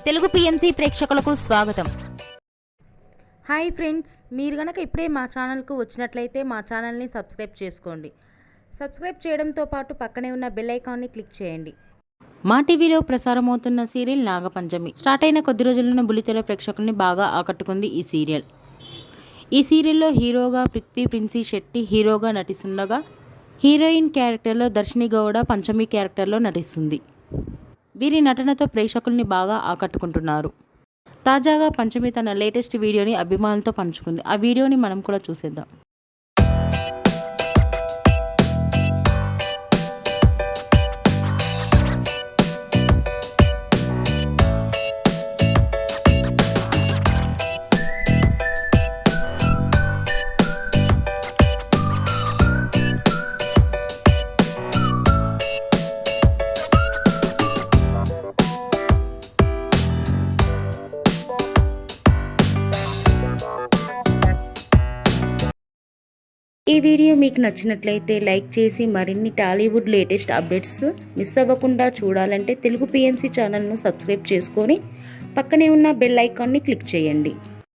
Telugu PMC ప్రేక్షకులకు స్వాగతం. Hi friends, మీరు గనక ఇప్పుడే మా ఛానల్కు వచ్చినట్లయితే మా ఛానల్ని సబ్స్క్రైబ్ చేసుకోండి. సబ్స్క్రైబ్ చేయడంతో పాటు పక్కనే ఉన్న బెల్ ఐకాన్ని క్లిక్ చేయండి. మా టీవీలో ప్రసారమవుతున్న సీరియల్ నాగపంచమి స్టార్ట్ అయిన కొద్ది రోజుల్లోనే బుల్లితెర ప్రేక్షకుల్ని బాగా ఆకట్టుకుంది ఈ సీరియల్. ఈ సీరియల్లో హీరోగా పృథ్వీ ప్రిన్సీ శెట్టి హీరోగా నటిస్తుండగా, హీరోయిన్ క్యారెక్టర్లో దర్శిని గౌడ పంచమి క్యారెక్టర్లో నటిస్తుంది. వీరి నటనతో ప్రేక్షకుల్ని బాగా ఆకట్టుకుంటున్నారు. తాజాగా పంచమి తన లేటెస్ట్ వీడియోని అభిమానులతో పంచుకుంది. ఆ వీడియోని మనం కూడా చూసేద్దాం. ఈ వీడియో మీకు నచ్చినట్లయితే లైక్ చేసి మరిన్ని టాలీవుడ్ లేటెస్ట్ అప్డేట్స్ మిస్ అవ్వకుండా చూడాలంటే తెలుగు పిఎంసి ఛానల్ను సబ్స్క్రైబ్ చేసుకొని పక్కనే ఉన్న బెల్ ఐకాన్ని క్లిక్ చేయండి.